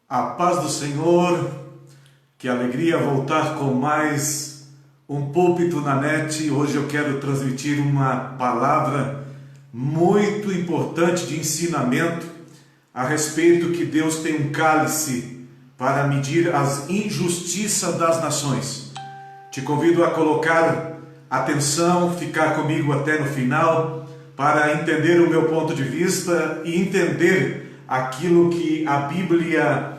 A paz do Senhor, que alegria voltar com mais um púlpito na net. Hoje eu quero transmitir uma palavra muito importante de ensinamento a respeito que Deus tem um cálice para medir as injustiças das nações. Te convido a colocar atenção, ficar comigo até no final, para entender o meu ponto de vista e entender aquilo que a Bíblia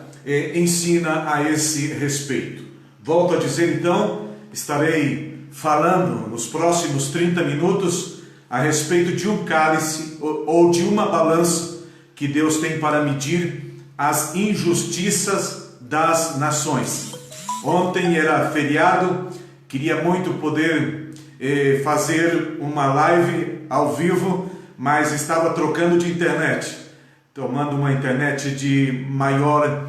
ensina a esse respeito. Volto a dizer então, estarei falando nos próximos 30 minutos a respeito de um cálice ou de uma balança que Deus tem para medir as injustiças das nações. Ontem era feriado, queria muito poder fazer uma live ao vivo, mas estava trocando de internet, tomando uma internet de maior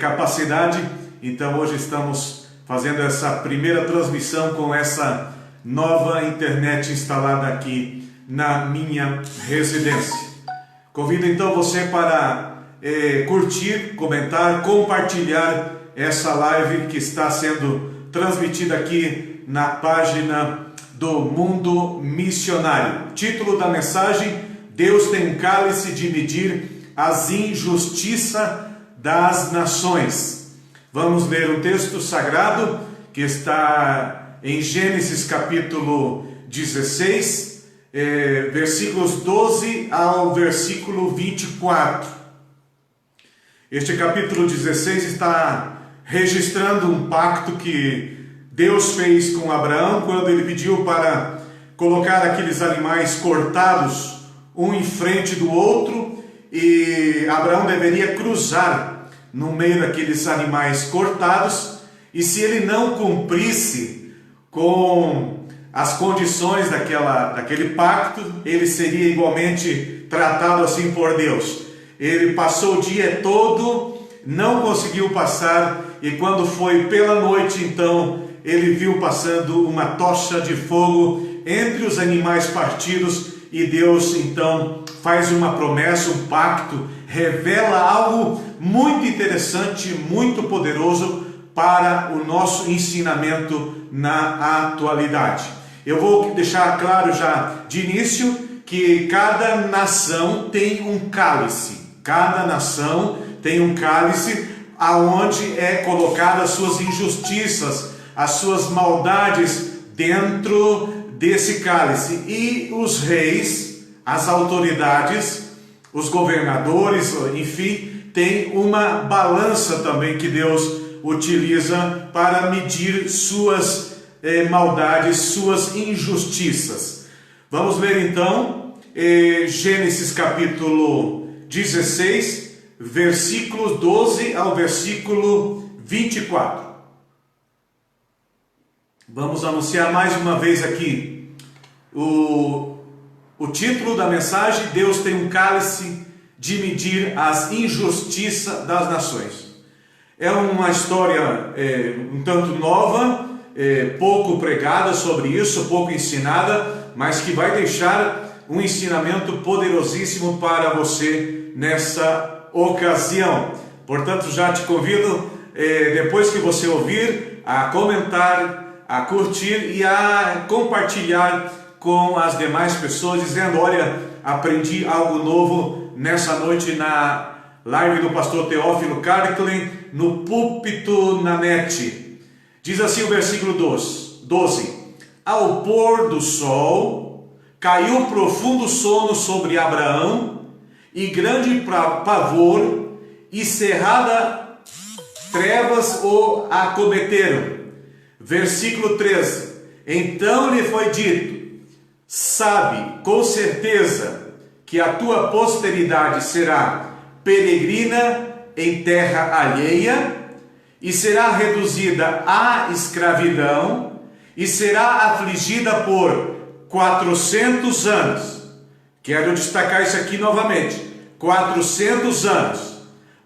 capacidade. Então hoje estamos fazendo essa primeira transmissão com essa nova internet instalada aqui na minha residência. Convido então você para curtir, comentar, compartilhar essa live que está sendo transmitida aqui na página do Mundo Missionário. Título da mensagem: Deus tem um cálice de medir as injustiças das nações. Vamos ler um texto sagrado que está em Gênesis capítulo 16, versículos 12 ao versículo 24. Este capítulo 16 está registrando um pacto que Deus fez com Abraão quando ele pediu para colocar aqueles animais cortados um em frente do outro, e Abraão deveria cruzar no meio daqueles animais cortados, e se ele não cumprisse com as condições daquele pacto, ele seria igualmente tratado assim por Deus. Ele passou o dia todo, não conseguiu passar, e quando foi pela noite, então ele viu passando uma tocha de fogo entre os animais partidos, e Deus então faz uma promessa, um pacto, revela algo muito interessante, muito poderoso para o nosso ensinamento na atualidade. Eu vou deixar claro já de início que cada nação tem um cálice. Cada nação tem um cálice aonde é colocada as suas injustiças, as suas maldades dentro desse cálice. E os reis, as autoridades, os governadores, enfim, tem uma balança também que Deus utiliza para medir suas maldades, suas injustiças. Vamos ler então Gênesis capítulo 16, versículos 12 ao versículo 24. Vamos anunciar mais uma vez aqui o título da mensagem: Deus tem um cálice de medir as injustiças das nações. É uma história um tanto nova, pouco pregada sobre isso, pouco ensinada, mas que vai deixar um ensinamento poderosíssimo para você nessa ocasião. Portanto, já te convido, depois que você ouvir, a comentar, a curtir e a compartilhar com as demais pessoas, dizendo: olha, aprendi algo novo nessa noite na live do pastor Teófilo Carclin, no púlpito na net. Diz assim o versículo 12: Ao pôr do sol, caiu profundo sono sobre Abraão, e grande pavor e cerrada trevas o acometeram. Versículo 13: Então lhe foi dito: sabe com certeza que a tua posteridade será peregrina em terra alheia, e será reduzida à escravidão, e será afligida por 400 anos. Quero destacar isso aqui novamente: 400 anos.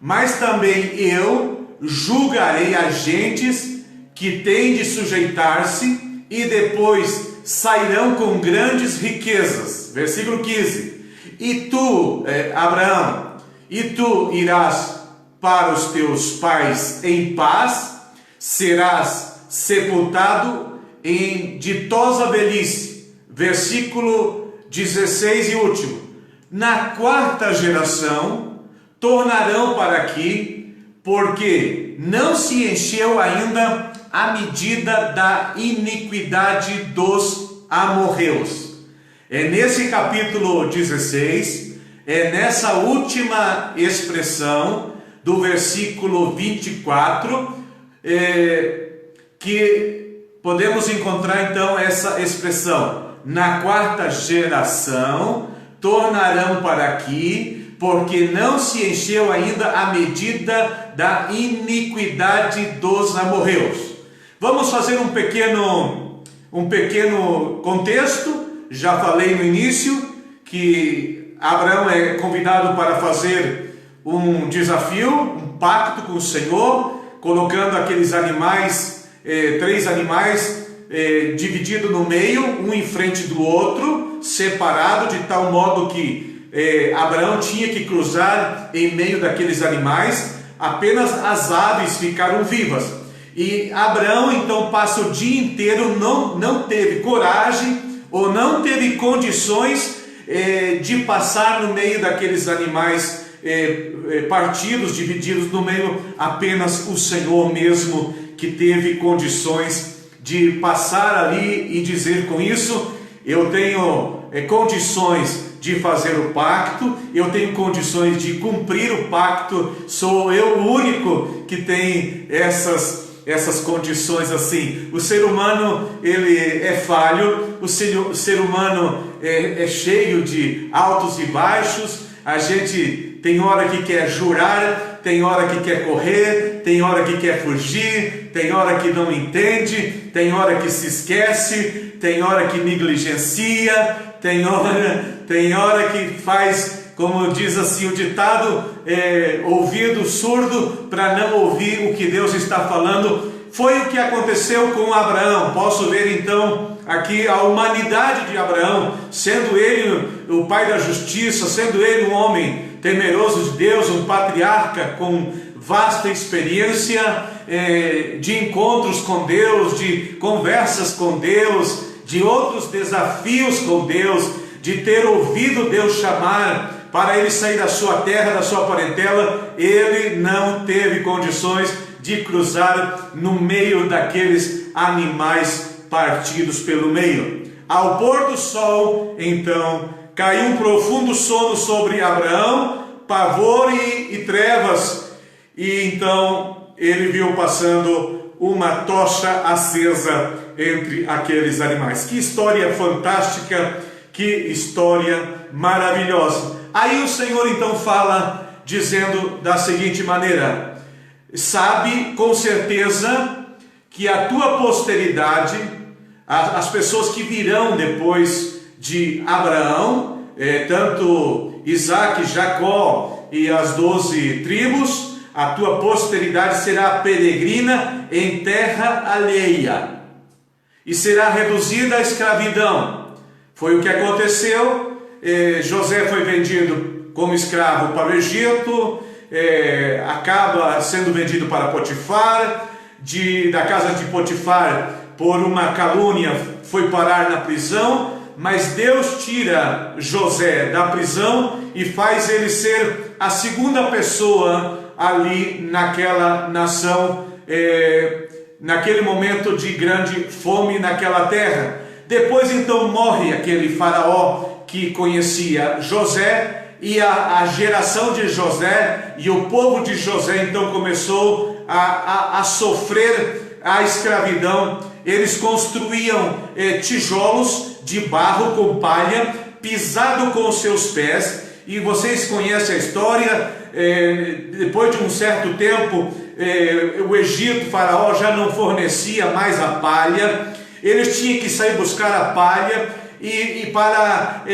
Mas também eu julgarei as gentes que têm de sujeitar-se, e depois sairão com grandes riquezas. Versículo 15: E tu, Abraão, e tu irás para os teus pais em paz, serás sepultado em ditosa velhice. Versículo 16 e último. Na quarta geração tornarão para aqui, porque não se encheu ainda a medida da iniquidade dos amorreus. É nesse capítulo 16, é nessa última expressão do versículo 24, que podemos encontrar então essa expressão: na quarta geração tornarão para aqui, porque não se encheu ainda a medida da iniquidade dos amorreus. Vamos fazer um pequeno contexto. Já falei no início que Abraão é convidado para fazer um desafio, um pacto com o Senhor, colocando aqueles animais, 3 animais, dividido no meio, um em frente do outro, separado, de tal modo que Abraão tinha que cruzar em meio daqueles animais. Apenas as aves ficaram vivas. E Abraão então passa o dia inteiro, não teve coragem ou não teve condições de passar no meio daqueles animais partidos, divididos no meio. Apenas o Senhor mesmo que teve condições de passar ali e dizer: com isso eu tenho condições de fazer o pacto, eu tenho condições de cumprir o pacto, sou eu o único que tem essas condições assim. O ser humano, ele é falho, o ser humano é cheio de altos e baixos. A gente tem hora que quer jurar, tem hora que quer correr, tem hora que quer fugir, tem hora que não entende, tem hora que se esquece, tem hora que negligencia, tem hora que faz, como diz assim o ditado, ouvido surdo para não ouvir o que Deus está falando. Foi o que aconteceu com Abraão. Posso ver então aqui a humanidade de Abraão, sendo ele o pai da justiça, sendo ele um homem temeroso de Deus, um patriarca com vasta experiência de encontros com Deus, de conversas com Deus, de outros desafios com Deus, de ter ouvido Deus chamar para ele sair da sua terra, da sua parentela. Ele não teve condições de cruzar no meio daqueles animais partidos pelo meio. Ao pôr do sol, então, caiu um profundo sono sobre Abraão, pavor e trevas, e então ele viu passando uma tocha acesa entre aqueles animais. Que história fantástica, que história maravilhosa. Aí o Senhor então fala, dizendo da seguinte maneira: sabe com certeza que a tua posteridade, as pessoas que virão depois de Abraão, tanto Isaac, Jacó e as 12 tribos, a tua posteridade será peregrina em terra alheia e será reduzida à escravidão. Foi o que aconteceu. José foi vendido como escravo para o Egito, acaba sendo vendido para Potifar, da casa de Potifar, por uma calúnia, foi parar na prisão, mas Deus tira José da prisão e faz ele ser a segunda pessoa ali naquela nação, naquele momento de grande fome naquela terra. Depois então morre aquele faraó que conhecia José, e a geração de José e o povo de José então começou a sofrer a escravidão. Eles construíam tijolos de barro com palha, pisado com os seus pés, e vocês conhecem a história. Depois de um certo tempo, o Egito, o faraó, já não fornecia mais a palha. Eles tinham que sair buscar a palha e para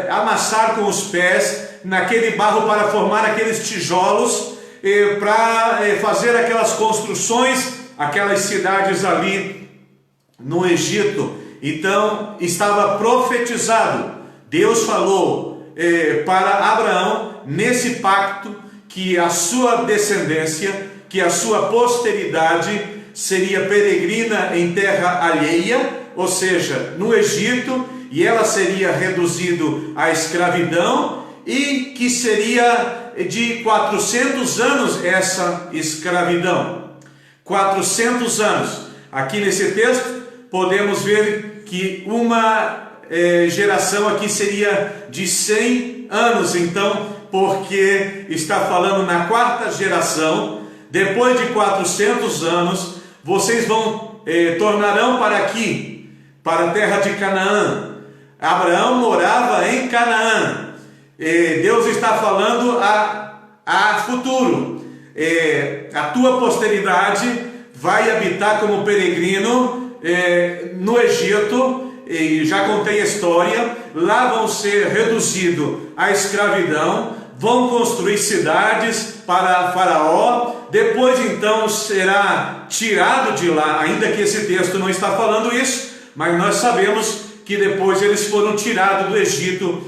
amassar com os pés naquele barro para formar aqueles tijolos, para fazer aquelas construções, aquelas cidades ali no Egito. Então estava profetizado. Deus falou para Abraão nesse pacto que a sua descendência, que a sua posteridade seria peregrina em terra alheia, ou seja, no Egito, e ela seria reduzida à escravidão, e que seria de 400 anos essa escravidão. 400 anos. Aqui nesse texto podemos ver que uma geração aqui seria de 100 anos, então, porque está falando na quarta geração. Depois de 400 anos, vocês tornarão para aqui, para a terra de Canaã. Abraão morava em Canaã. Deus está falando a futuro. A tua posteridade vai habitar como peregrino no Egito. E já contei a história. Lá vão ser reduzidos à escravidão, vão construir cidades para Faraó. Depois então será tirado de lá, ainda que esse texto não está falando isso, mas nós sabemos que depois eles foram tirados do Egito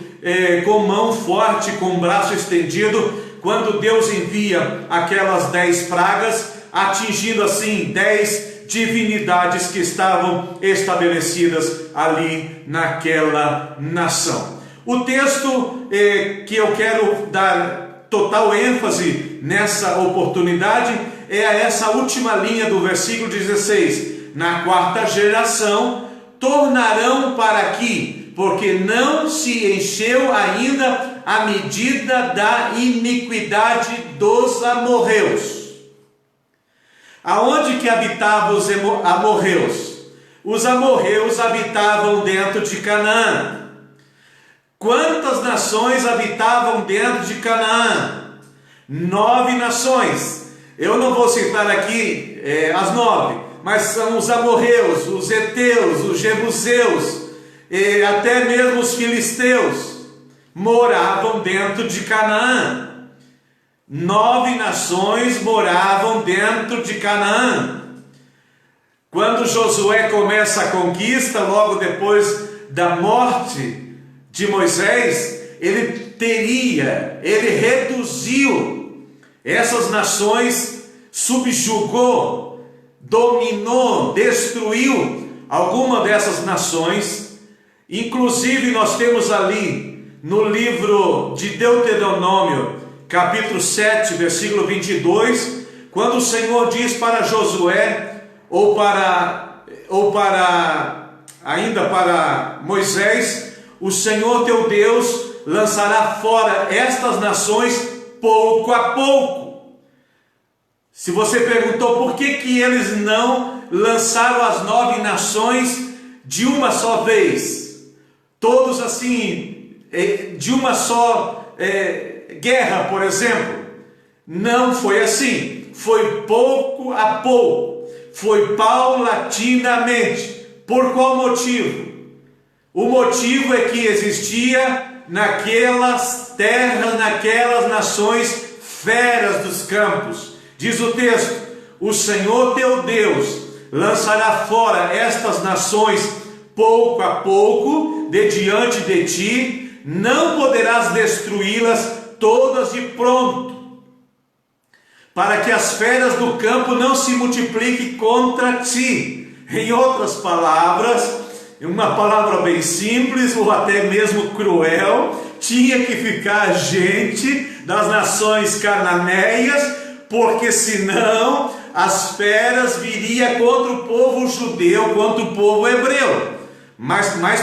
com mão forte, com braço estendido, quando Deus envia aquelas 10 pragas, atingindo assim 10 divindades que estavam estabelecidas ali naquela nação. O texto que eu quero dar total ênfase nessa oportunidade é essa última linha do versículo 16: na quarta geração tornarão para aqui, porque não se encheu ainda a medida da iniquidade dos amorreus. Aonde que habitavam os amorreus? Os amorreus habitavam dentro de Canaã. Quantas nações habitavam dentro de Canaã? 9 nações. Eu não vou citar aqui as 9, mas são os amorreus, os heteus, os jebuseus, até mesmo os filisteus moravam dentro de Canaã. 9 nações moravam dentro de Canaã. Quando Josué começa a conquista, logo depois da morte de Moisés, ele reduziu essas nações, subjugou, dominou, destruiu alguma dessas nações. Inclusive nós temos ali no livro de Deuteronômio, capítulo 7, versículo 22, quando o Senhor diz para Josué, ainda para Moisés: o Senhor teu Deus lançará fora estas nações pouco a pouco. Se você perguntou por que eles não lançaram as 9 nações de uma só vez, todos assim, de uma só guerra, por exemplo, não foi assim. Foi pouco a pouco, foi paulatinamente. Por qual motivo? O motivo é que existia naquelas terras, naquelas nações, feras dos campos. Diz o texto: o Senhor teu Deus lançará fora estas nações pouco a pouco de diante de ti, não poderás destruí-las todas de pronto, para que as feras do campo não se multipliquem contra ti. Em outras palavras, uma palavra bem simples ou até mesmo cruel, tinha que ficar gente das nações cananeias, porque senão as feras viriam contra o povo judeu, contra o povo hebreu, mas mais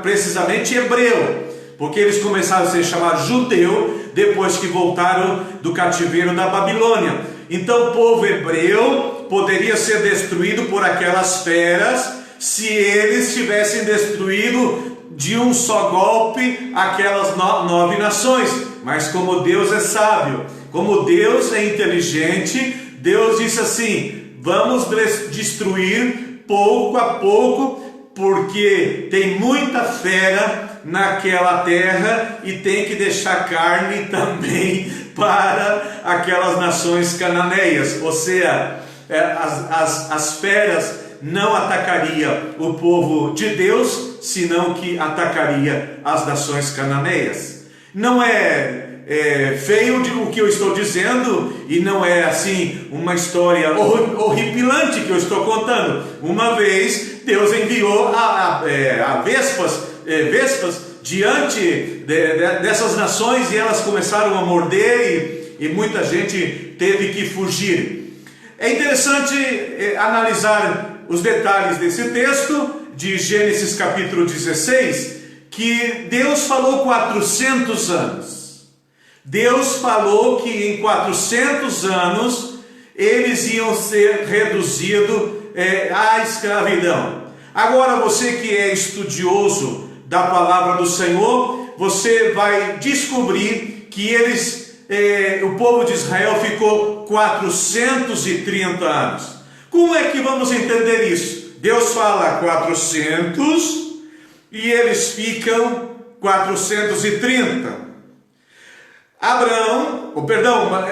precisamente hebreu, porque eles começaram a ser chamados judeu depois que voltaram do cativeiro da Babilônia. Então o povo hebreu poderia ser destruído por aquelas feras se eles tivessem destruído de um só golpe aquelas 9 nações. Mas como Deus é sábio, como Deus é inteligente, Deus disse assim: vamos destruir pouco a pouco, porque tem muita fera naquela terra e tem que deixar carne também para aquelas nações cananeias. Ou seja, as feras não atacaria o povo de Deus, senão que atacaria as nações cananeias. Não é feio o que eu estou dizendo, e não é assim uma história horripilante que eu estou contando. Uma vez Deus enviou a vespas diante dessas nações, e elas começaram a morder, e muita gente teve que fugir. É interessante analisar os detalhes desse texto de Gênesis capítulo 16, que Deus falou 400 anos. Deus falou que em 400 anos eles iam ser reduzidos à escravidão. Agora, você que é estudioso da palavra do Senhor, você vai descobrir que o povo de Israel ficou 430 anos. Como é que vamos entender isso? Deus fala 400 e eles ficam 430.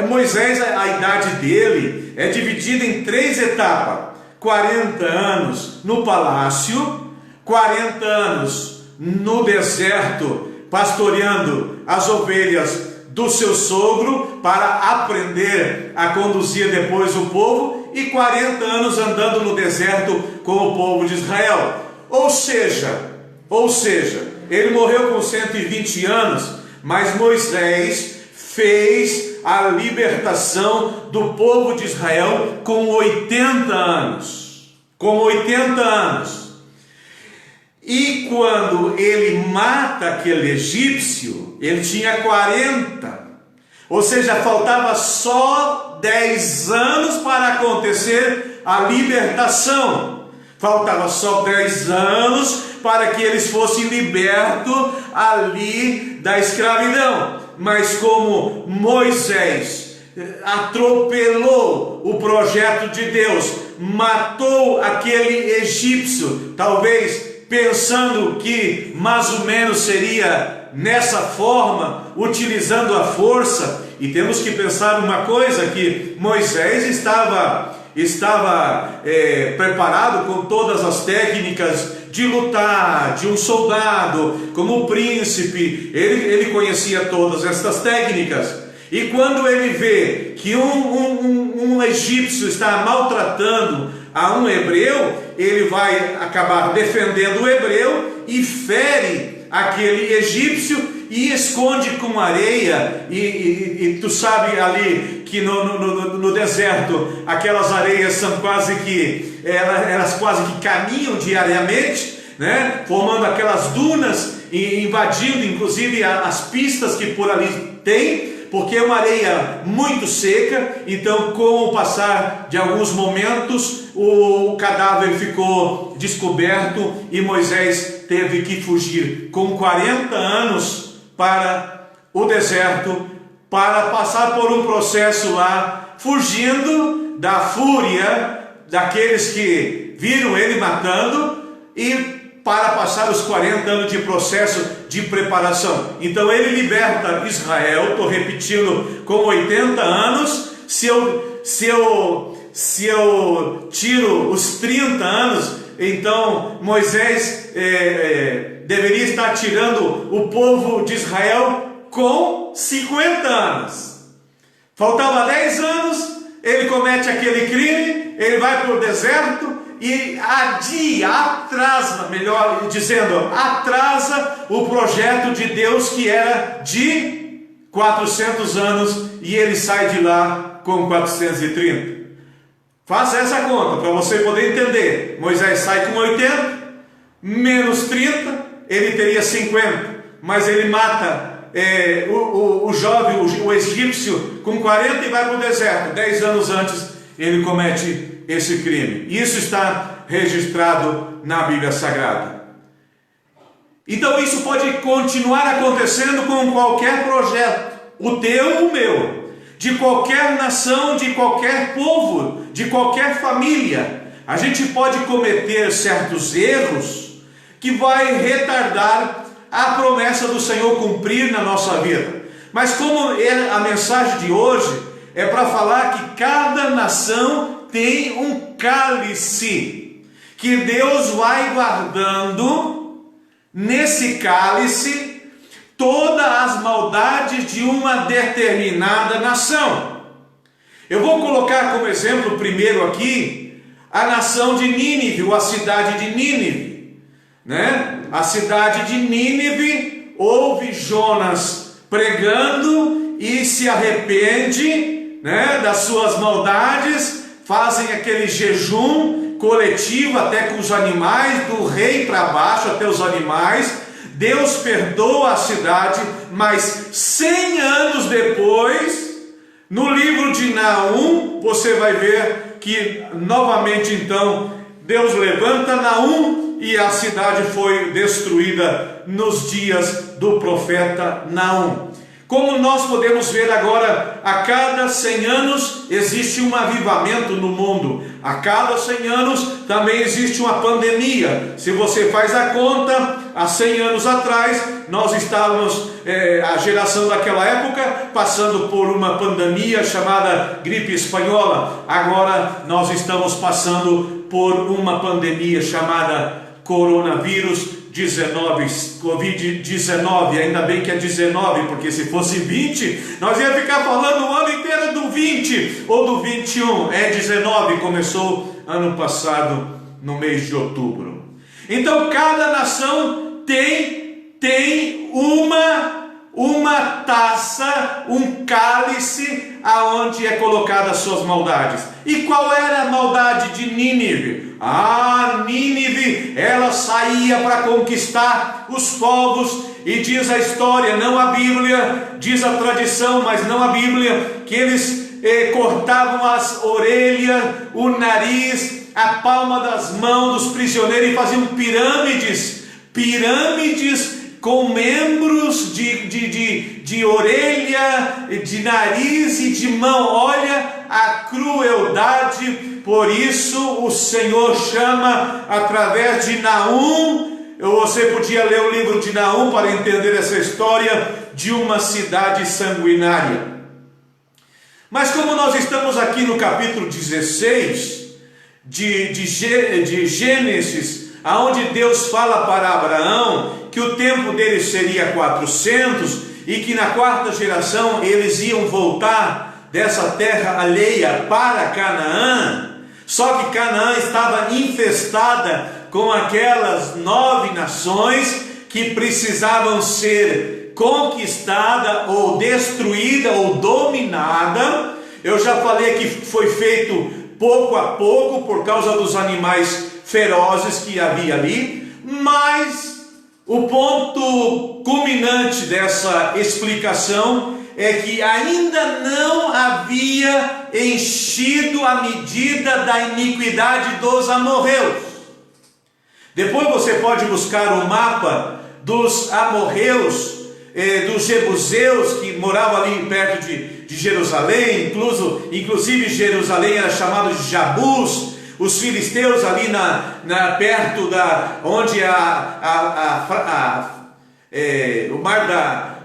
Moisés, a idade dele é dividida em 3 etapas: 40 anos no palácio, 40 anos no deserto, pastoreando as ovelhas do seu sogro para aprender a conduzir depois o povo, e 40 anos andando no deserto com o povo de Israel. Ou seja, ele morreu com 120 anos, mas Moisés fez a libertação do povo de Israel com 80 anos. E quando ele mata aquele egípcio, ele tinha 40. Ou seja, faltava só 10 anos para acontecer a libertação. Faltava só 10 anos para que eles fossem libertos ali da escravidão. Mas como Moisés atropelou o projeto de Deus, matou aquele egípcio, talvez pensando que mais ou menos seria nessa forma, utilizando a força. E temos que pensar uma coisa, que Moisés estava preparado com todas as técnicas de lutar, de um soldado, como príncipe. Ele conhecia todas essas técnicas. E quando ele vê que um egípcio está maltratando a um hebreu, ele vai acabar defendendo o hebreu e fere aquele egípcio e esconde com areia. E tu sabe ali que no deserto aquelas areias são quase que elas quase que caminham diariamente, né? Formando aquelas dunas e invadindo inclusive as pistas que por ali tem, porque é uma areia muito seca. Então, com o passar de alguns momentos, o cadáver ficou descoberto e Moisés teve que fugir com 40 anos para o deserto, para passar por um processo lá, fugindo da fúria daqueles que viram ele matando, e para passar os 40 anos de processo de preparação. Então ele liberta Israel, estou repetindo, com 80 anos. Se eu tiro os 30 anos, então Moisés deveria estar tirando o povo de Israel com 50 anos. Faltava 10 anos, ele comete aquele crime, ele vai para o deserto e atrasa o projeto de Deus, que era de 400 anos, e ele sai de lá com 430. Faça essa conta para você poder entender. Moisés sai com 80, menos 30, ele teria 50, mas ele mata o jovem, o egípcio, com 40 e vai para o deserto. 10 anos antes ele comete esse crime. Isso está registrado na Bíblia Sagrada. Então isso pode continuar acontecendo com qualquer projeto, o teu, o meu, de qualquer nação, de qualquer povo, de qualquer família. A gente pode cometer certos erros que vai retardar a promessa do Senhor cumprir na nossa vida. Mas como a mensagem de hoje é para falar que cada nação tem um cálice que Deus vai guardando nesse cálice todas as maldades de uma determinada nação. Eu vou colocar como exemplo primeiro aqui a nação de Nínive, ou a cidade de Nínive, né? A cidade de Nínive ouve Jonas pregando e se arrepende, né, das suas maldades, fazem aquele jejum coletivo até com os animais, do rei para baixo até os animais. Deus perdoa a cidade, mas 100 anos depois, no livro de Naum, você vai ver que novamente então Deus levanta Naum e a cidade foi destruída nos dias do profeta Naum. Como nós podemos ver agora, a cada 100 anos existe um avivamento no mundo. A cada 100 anos também existe uma pandemia. Se você faz a conta, há 100 anos atrás, nós estávamos, a geração daquela época, passando por uma pandemia chamada gripe espanhola. Agora nós estamos passando por uma pandemia chamada coronavírus 19, Covid-19, ainda bem que é 19, porque se fosse 20, nós ia ficar falando o ano inteiro do 20 ou do 21. É 19, começou ano passado, no mês de outubro. Então cada nação tem uma taça, um cálice, aonde é colocada as suas maldades. E qual era a maldade de Nínive? Nínive, ela saía para conquistar os povos, e diz a história, não a Bíblia, diz a tradição, mas não a Bíblia, que eles cortavam as orelhas, o nariz, a palma das mãos dos prisioneiros e faziam pirâmides com membros de orelha, de nariz e de mão. Olha a crueldade. Por isso o Senhor chama através de Naum. Você podia ler o livro de Naum para entender essa história de uma cidade sanguinária. Mas como nós estamos aqui no capítulo 16 de Gênesis, aonde Deus fala para Abraão que o tempo dele seria 400 e que na quarta geração eles iam voltar dessa terra alheia para Canaã. Só que Canaã estava infestada com aquelas 9 nações que precisavam ser conquistada ou destruída ou dominada. Eu já falei que foi feito pouco a pouco por causa dos animais ferozes que havia ali, mas o ponto culminante dessa explicação é que ainda não havia enchido a medida da iniquidade dos amorreus. Depois você pode buscar o mapa dos amorreus, dos jebuseus que moravam ali perto de Jerusalém, inclusive Jerusalém era chamado de Jabus. Os filisteus ali perto da onde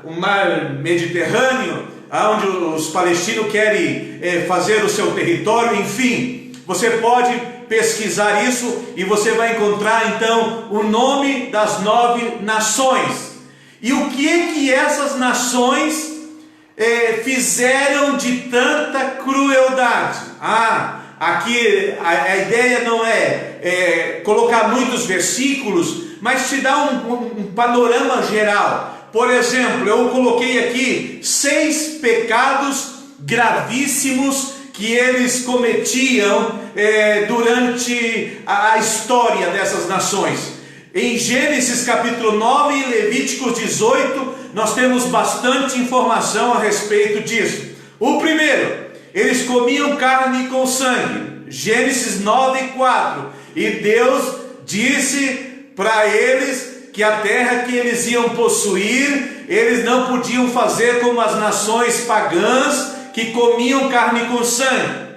o mar Mediterrâneo, onde os palestinos querem fazer o seu território. Enfim, você pode pesquisar isso e você vai encontrar então o nome das 9 nações. E o que essas nações fizeram de tanta crueldade? Aqui a ideia não é colocar muitos versículos, mas te dá um panorama geral. Por exemplo, eu coloquei aqui 6 pecados gravíssimos que eles cometiam durante a história dessas nações. Em Gênesis capítulo 9 e Levíticos 18, nós temos bastante informação a respeito disso. O primeiro, eles comiam carne com sangue. Gênesis 9:4. E Deus disse para eles que a terra que eles iam possuir, eles não podiam fazer como as nações pagãs que comiam carne com sangue.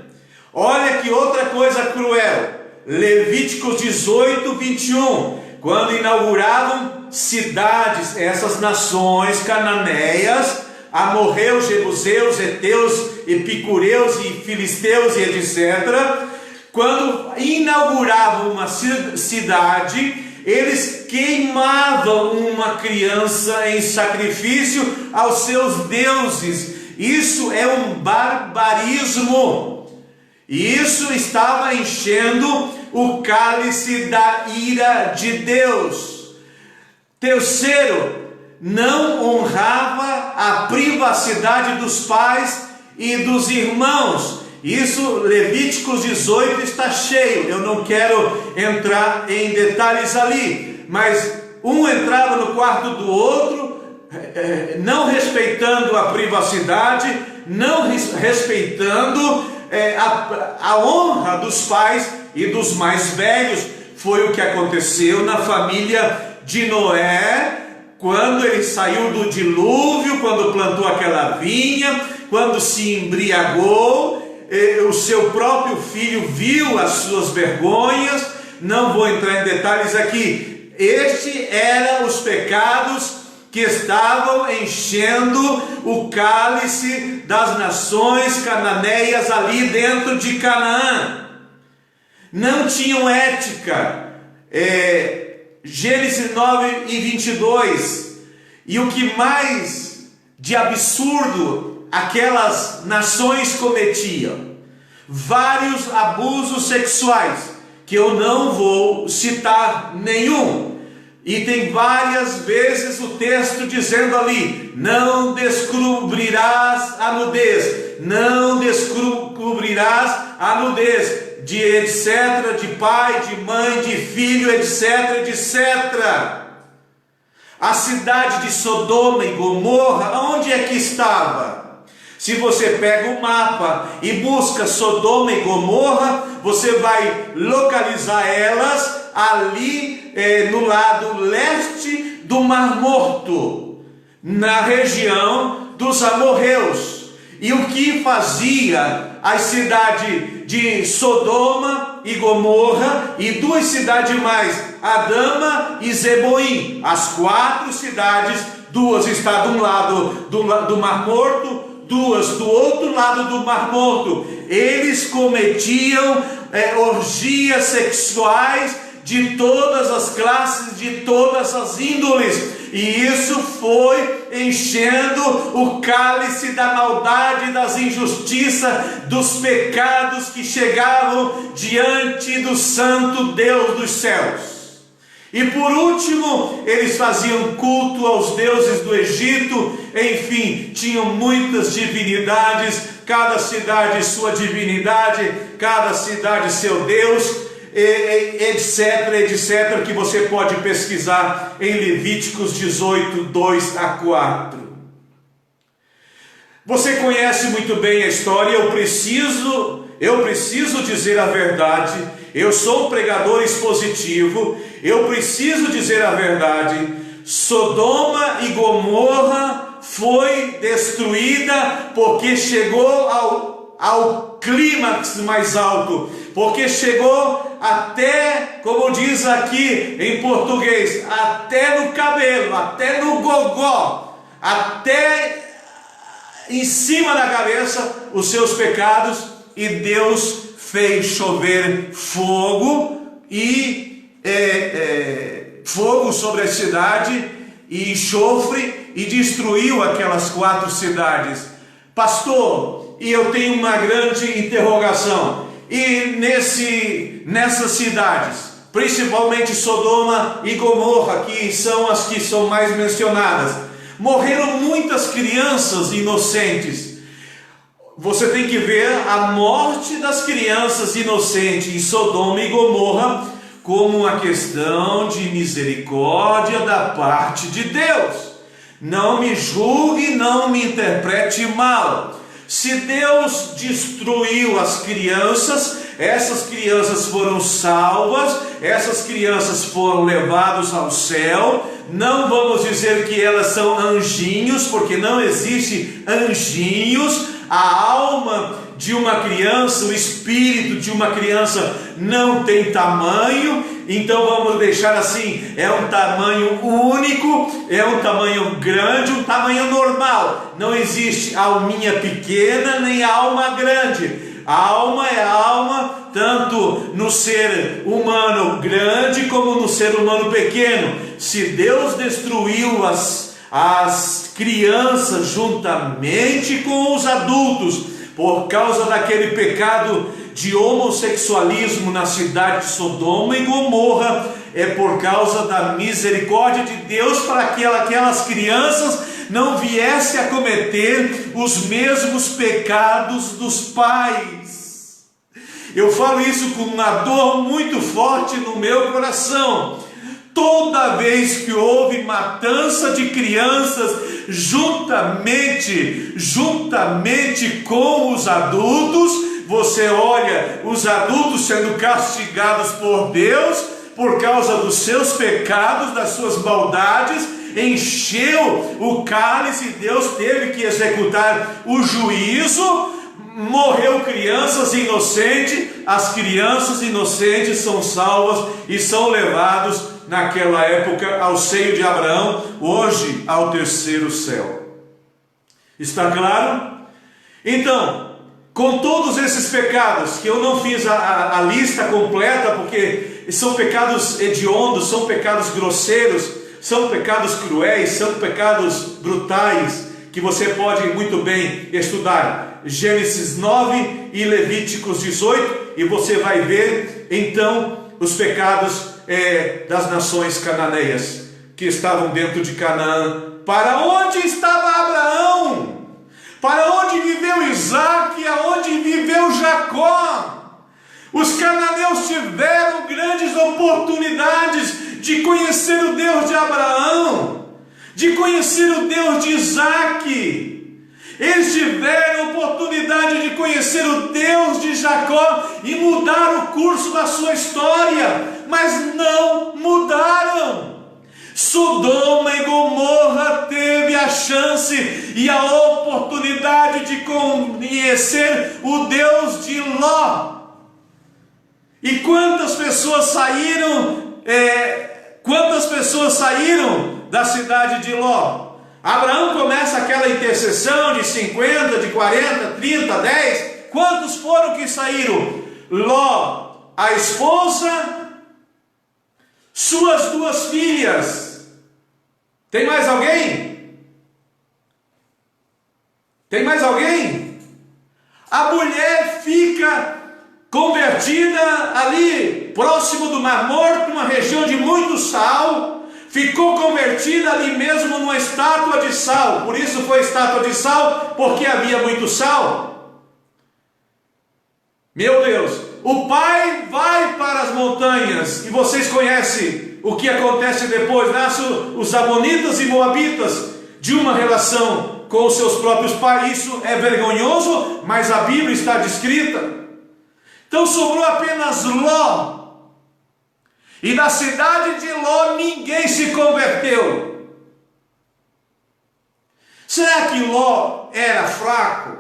Olha que outra coisa cruel. Levíticos 18:21. Quando inauguravam cidades, essas nações cananeias, amorreus, jebuseus, heteus, epicureus e filisteus e etc. Quando inauguravam uma cidade, eles queimavam uma criança em sacrifício aos seus deuses. Isso é um barbarismo. E isso estava enchendo o cálice da ira de Deus. Terceiro, não honrava a privacidade dos pais e dos irmãos. Isso, Levíticos 18 está cheio. Eu não quero entrar em detalhes ali, mas um entrava no quarto do outro, não respeitando a privacidade, não respeitando a honra dos pais e dos mais velhos. Foi o que aconteceu na família de Noé, quando ele saiu do dilúvio, quando plantou aquela vinha, quando se embriagou, o seu próprio filho viu as suas vergonhas. Não vou entrar em detalhes aqui. Este eram os pecados que estavam enchendo o cálice das nações cananeias ali dentro de Canaã. Não tinham ética. Gênesis 9:22. E o que mais de absurdo aquelas nações cometiam? Vários abusos sexuais, que eu não vou citar nenhum. E tem várias vezes o texto dizendo ali: não descobrirás a nudez, não descobrirás a nudez de etc, de pai, de mãe, de filho, etc, etc. A cidade de Sodoma e Gomorra, onde é que estava? Se você pega o mapa e busca Sodoma e Gomorra, você vai localizar elas ali no lado leste do Mar Morto, na região dos amorreus. E o que fazia a cidade de Sodoma e Gomorra e duas cidades mais, Adama e Zeboim, as 4 cidades, duas estão de um lado do Mar Morto, duas do outro lado do Mar Morto. Eles cometiam orgias sexuais de todas as classes, de todas as índoles, e isso foi enchendo o cálice da maldade, das injustiças, dos pecados que chegavam diante do santo Deus dos céus. E por último, eles faziam culto aos deuses do Egito. Enfim, tinham muitas divinidades, cada cidade sua divindade, cada cidade seu Deus, etc, etc, que você pode pesquisar em Levíticos 18, 2 a 4. Você conhece muito bem a história. Eu preciso dizer a verdade. Eu sou um pregador expositivo. Eu preciso dizer a verdade. Sodoma e Gomorra foi destruída porque chegou ao clímax mais alto, porque chegou até, como diz aqui em português, até no cabelo, até no gogó, até em cima da cabeça os seus pecados, e Deus fez chover fogo fogo sobre a cidade e enxofre, e destruiu aquelas 4 cidades. Pastor, e eu tenho uma grande interrogação. E nessas cidades, principalmente Sodoma e Gomorra, que são as que são mais mencionadas, morreram muitas crianças inocentes. Você tem que ver a morte das crianças inocentes em Sodoma e Gomorra como uma questão de misericórdia da parte de Deus. Não me julgue, não me interprete mal. Se Deus destruiu as crianças, essas crianças foram salvas, essas crianças foram levadas ao céu. Não vamos dizer que elas são anjinhos, porque não existe anjinhos. A alma de uma criança, o espírito de uma criança não tem tamanho, então vamos deixar assim: é um tamanho único, é um tamanho grande, um tamanho normal. Não existe alminha pequena nem alma grande. alma é alma, tanto no ser humano grande como no ser humano pequeno. Se Deus destruiu as crianças juntamente com os adultos, por causa daquele pecado de homossexualismo na cidade de Sodoma e Gomorra, é por causa da misericórdia de Deus para que aquelas crianças não viessem a cometer os mesmos pecados dos pais. Eu falo isso com uma dor muito forte no meu coração. Toda vez que houve matança de crianças juntamente com os adultos, você olha os adultos sendo castigados por Deus por causa dos seus pecados, das suas maldades, encheu o cálice, Deus teve que executar o juízo, morreu crianças inocentes, as crianças inocentes são salvas e são levados naquela época ao seio de Abraão, hoje ao terceiro céu. Está claro? Então, com todos esses pecados, que eu não fiz a lista completa, porque são pecados hediondos, são pecados grosseiros, são pecados cruéis, são pecados brutais, que você pode muito bem estudar Gênesis 9 e Levíticos 18, e você vai ver então os pecados das nações cananeias que estavam dentro de Canaã. Para onde estava Abraão? Para onde viveu Isaac? Aonde viveu Jacó? Os cananeus tiveram grandes oportunidades de conhecer o Deus de Abraão, de conhecer o Deus de Isaac. Eles tiveram oportunidade de conhecer o Deus de Jacó e mudar o curso da sua história, mas não mudaram. Sodoma e Gomorra teve a chance e a oportunidade de conhecer o Deus de Ló. E quantas pessoas saíram da cidade de Ló? Abraão começa aquela intercessão de 50, de 40, 30, 10. Quantos foram que saíram? Ló, a esposa, suas 2 filhas. Tem mais alguém? Tem mais alguém? A mulher fica convertida ali, próximo do Mar Morto, uma região de muito sal. Ficou convertida ali mesmo numa estátua de sal. Por isso foi estátua de sal, porque havia muito sal. Meu Deus, o pai vai para as montanhas, e vocês conhecem o que acontece depois. Nascem os amonitas e moabitas de uma relação com os seus próprios pais. Isso é vergonhoso, mas a Bíblia está descrita. Então sobrou apenas Ló. E na cidade de Ló ninguém se converteu. Será que Ló era fraco?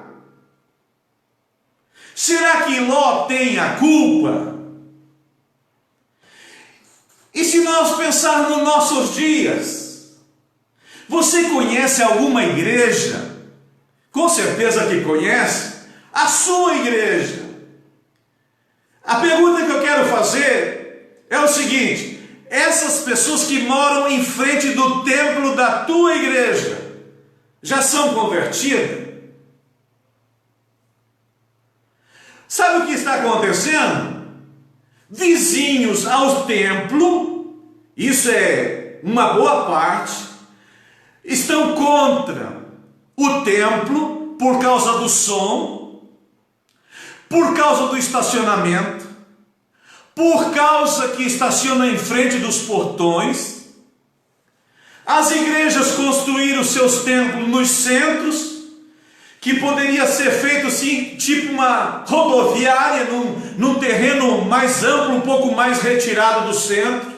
Será que Ló tem a culpa? E se nós pensarmos nos nossos dias, você conhece alguma igreja? Com certeza que conhece a sua igreja. A pergunta que eu quero fazer é o seguinte: essas pessoas que moram em frente do templo da tua igreja já são convertidas? Sabe o que está acontecendo? Vizinhos ao templo, isso é uma boa parte, estão contra o templo por causa do som, por causa do estacionamento, por causa que estaciona em frente dos portões. As igrejas construíram seus templos nos centros, que poderia ser feito assim, tipo uma rodoviária, num terreno mais amplo, um pouco mais retirado do centro.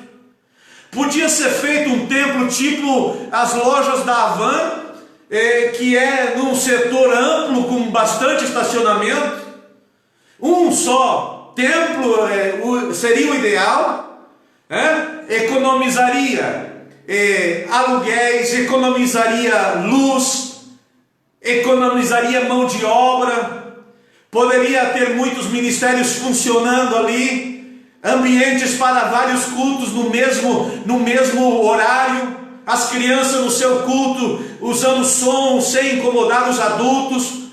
Podia ser feito um templo tipo as lojas da Havan, que é num setor amplo, com bastante estacionamento. Um só templo seria o ideal, economizaria aluguéis, economizaria luz, economizaria mão de obra, poderia ter muitos ministérios funcionando ali, ambientes para vários cultos no mesmo horário, as crianças no seu culto usando som sem incomodar os adultos,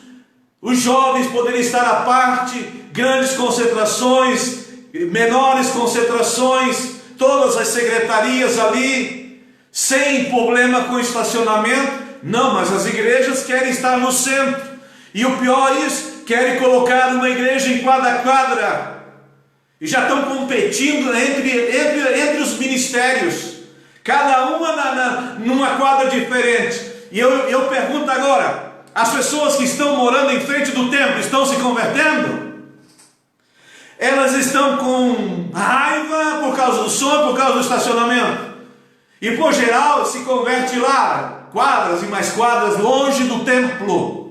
os jovens poderiam estar à parte, grandes concentrações, menores concentrações, todas as secretarias ali, sem problema com estacionamento. Não, mas as igrejas querem estar no centro, e o pior é isso, querem colocar uma igreja em cada quadra, e já estão competindo entre os ministérios, cada uma numa quadra diferente. E eu pergunto agora, as pessoas que estão morando em frente do templo estão se convertendo? Elas estão com raiva por causa do som, por causa do estacionamento, e por geral se converte lá, quadras e mais quadras longe do templo.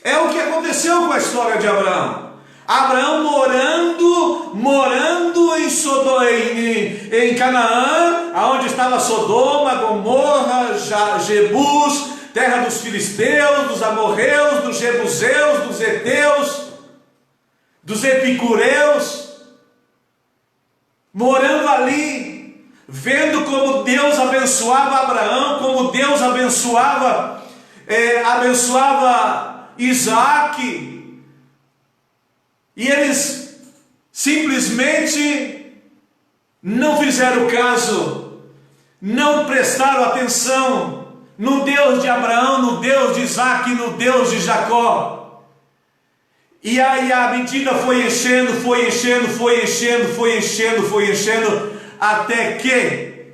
É o que aconteceu com a história de Abraão. Abraão morando em Canaã, aonde estava Sodoma, Gomorra, Jebus, terra dos filisteus, dos amorreus, dos jebuseus, dos heteus, dos epicureus, morando ali, vendo como Deus abençoava Abraão, como Deus abençoava Isaac, e eles simplesmente não fizeram caso, não prestaram atenção no Deus de Abraão, no Deus de Isaac, no Deus de Jacó. E aí a medida foi enchendo, até que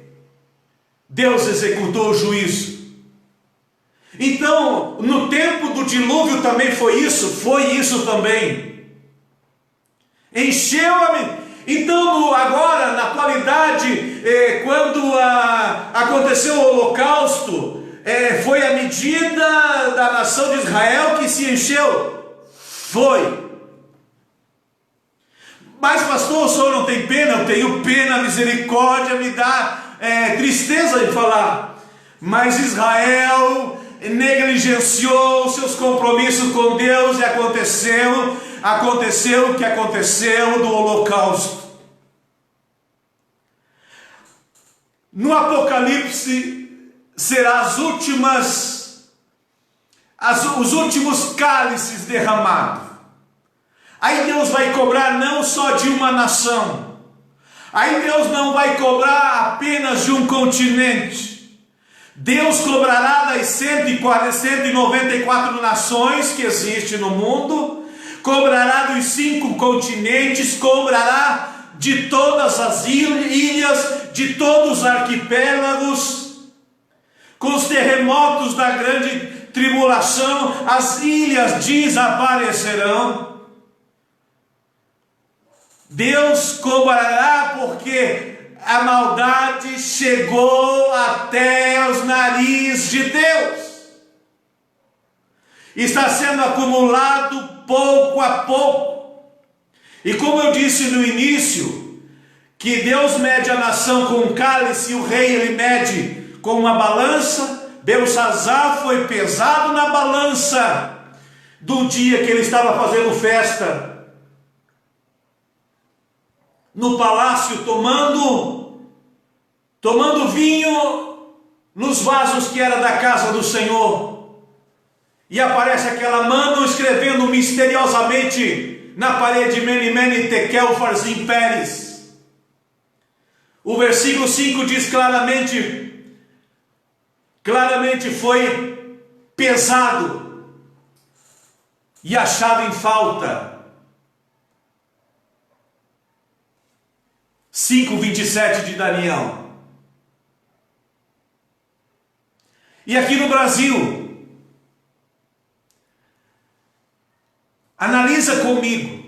Deus executou o juízo. Então, no tempo do dilúvio também foi isso também. Encheu a medida. Então, agora, na atualidade, quando aconteceu o holocausto, foi a medida da nação de Israel que se encheu. Foi. Mas pastor, o senhor não tem pena? Eu tenho pena, misericórdia, me dá tristeza de falar. Mas Israel negligenciou seus compromissos com Deus, e aconteceu o que aconteceu do holocausto. No Apocalipse será os últimos cálices derramados. Aí Deus vai cobrar não só de uma nação, aí Deus não vai cobrar apenas de um continente. Deus cobrará das 194 nações que existem no mundo, cobrará dos 5 continentes, cobrará de todas as ilhas, de todos os arquipélagos, com os terremotos da grande tribulação, as ilhas desaparecerão. Deus cobrará porque a maldade chegou até os narizes de Deus. Está sendo acumulado pouco a pouco. E como eu disse no início, que Deus mede a nação com um cálice, e o rei ele mede com uma balança. Belsazar foi pesado na balança do dia que ele estava fazendo festa no palácio, tomando vinho nos vasos que era da casa do Senhor, e aparece aquela mão escrevendo misteriosamente na parede: Mene, Mene, Tekel, Farzim, Pérez. O versículo 5 diz claramente foi pesado e achado em falta. 5:27 de Daniel. E aqui no Brasil, analisa comigo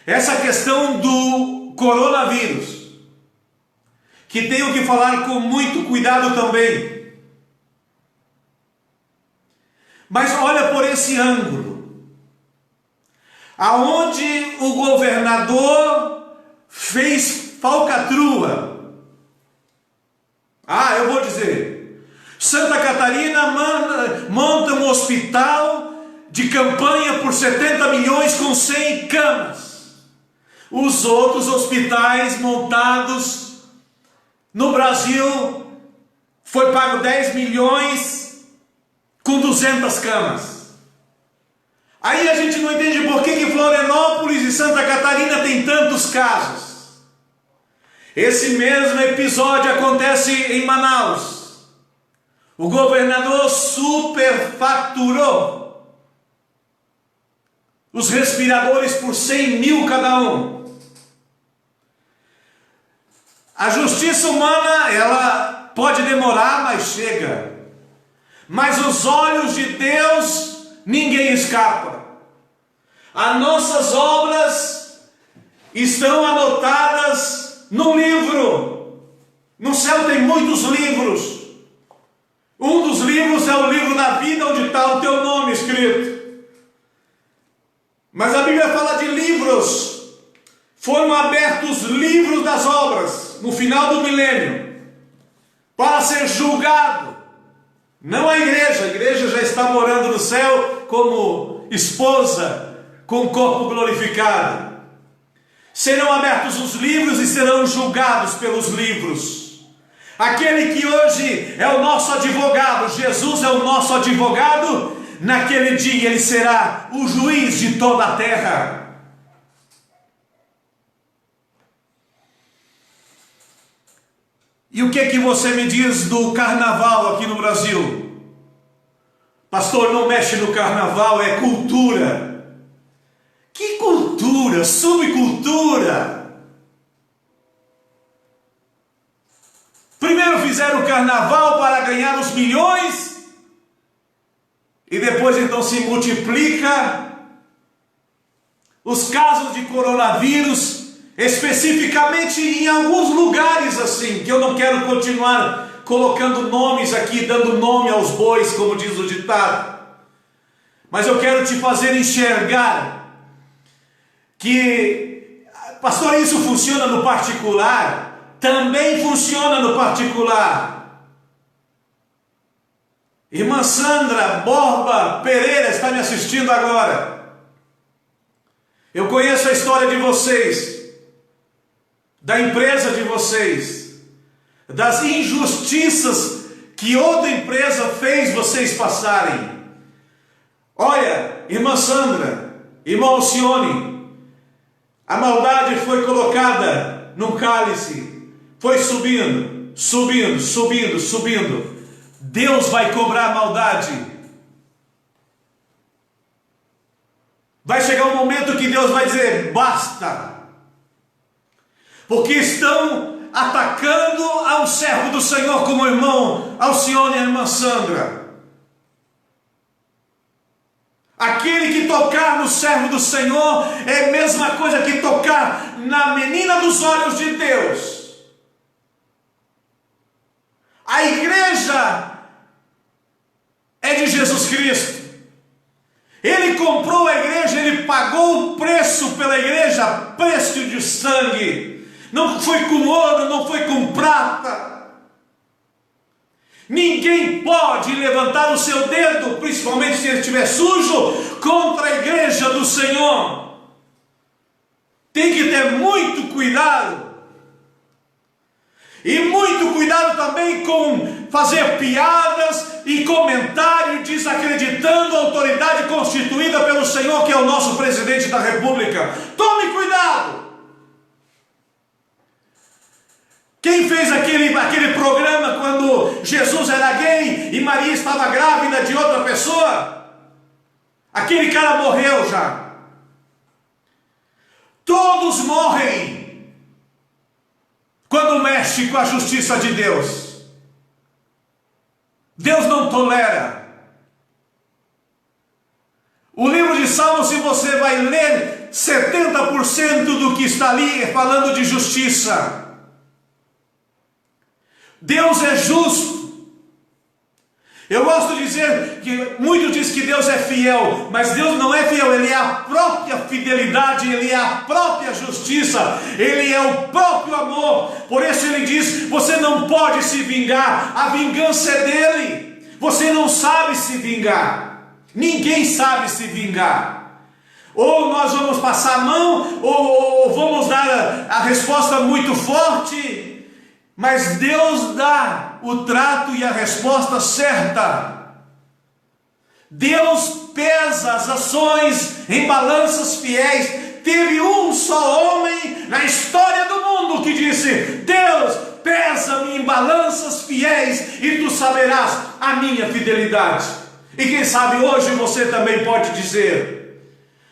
essa questão do coronavírus, que tenho que falar com muito cuidado também. Mas olha por esse ângulo. Aonde o governador fez falcatrua. Eu vou dizer, Santa Catarina monta um hospital de campanha por 70 milhões com 100 camas. Os outros hospitais montados no Brasil foi pago 10 milhões com 200 camas. Aí a gente não entende por que Florianópolis e Santa Catarina tem tantos casos. Esse mesmo episódio acontece em Manaus. O governador superfaturou os respiradores por 100 mil cada um. A justiça humana, ela pode demorar, mas chega. Mas os olhos de Deus, ninguém escapa. As nossas obras estão anotadas num livro. No céu tem muitos livros. Um dos livros é o livro da vida, onde está o teu nome escrito. Mas a Bíblia fala de livros. Foram abertos os livros das obras no final do milênio para ser julgado. Não a igreja já está morando no céu como esposa com o corpo glorificado. Serão abertos os livros e serão julgados pelos livros. Aquele que hoje é o nosso advogado, Jesus é o nosso advogado, naquele dia ele será o juiz de toda a terra. E o que você me diz do carnaval aqui no Brasil? Pastor, não mexe no carnaval, é cultura. Que cultura? Subcultura. Primeiro fizeram o carnaval para ganhar os milhões, e depois então se multiplica os casos de coronavírus, especificamente em alguns lugares assim, que eu não quero continuar colocando nomes aqui, dando nome aos bois, como diz o ditado, mas eu quero te fazer enxergar que, pastor, isso funciona no particular, também funciona no particular. Irmã Sandra Borba Pereira está me assistindo agora. Eu conheço a história de vocês, da empresa de vocês, das injustiças que outra empresa fez vocês passarem. Olha, irmã Sandra, irmão Alcione, a maldade foi colocada num cálice, foi subindo, subindo, subindo, subindo. Deus vai cobrar a maldade. Vai chegar um momento que Deus vai dizer: basta. Porque estão atacando ao servo do Senhor, como o irmão Alcione e a irmã Sandra. Aquele que tocar no servo do Senhor é a mesma coisa que tocar na menina dos olhos de Deus. A igreja é de Jesus Cristo. Ele comprou a igreja, ele pagou o preço pela igreja, preço de sangue. Não foi com ouro, não foi com prata. Ninguém pode levantar o seu dedo, principalmente se ele estiver sujo, contra a igreja do Senhor. Tem que ter muito cuidado. E muito cuidado também com fazer piadas e comentário desacreditando a autoridade constituída pelo Senhor, que é o nosso presidente da República. Tome cuidado. Quem fez aquele programa quando Jesus era gay e Maria estava grávida de outra pessoa? Aquele cara morreu já. Todos morrem quando mexe com a justiça de Deus. Deus não tolera. O livro de Salmos, se você vai ler, 70% do que está ali é falando de justiça. Deus é justo. Eu gosto de dizer que muitos dizem que Deus é fiel, mas Deus não é fiel, Ele é a própria fidelidade, Ele é a própria justiça, Ele é o próprio amor. Por isso Ele diz: você não pode se vingar, a vingança é dEle. Você não sabe se vingar, ninguém sabe se vingar. Ou nós vamos passar a mão, ou vamos dar a resposta muito forte. Mas Deus dá o trato e a resposta certa. Deus pesa as ações em balanças fiéis. Teve um só homem na história do mundo que disse: Deus, pesa-me em balanças fiéis e tu saberás a minha fidelidade. E quem sabe hoje você também pode dizer: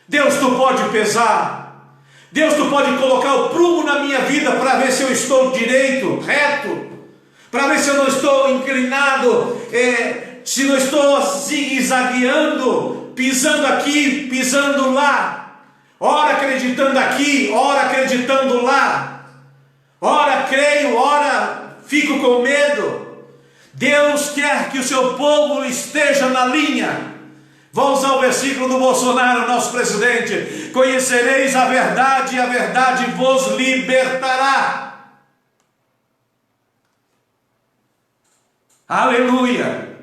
Deus, tu pode pesar. Deus, tu pode colocar o prumo na minha vida para ver se eu estou direito, reto, para ver se eu não estou inclinado, se não estou zigue-zagueando, pisando aqui, pisando lá, ora acreditando aqui, ora acreditando lá, ora creio, ora fico com medo. Deus quer que o seu povo esteja na linha. Vamos ao versículo do Bolsonaro, nosso presidente: conhecereis a verdade e a verdade vos libertará. Aleluia!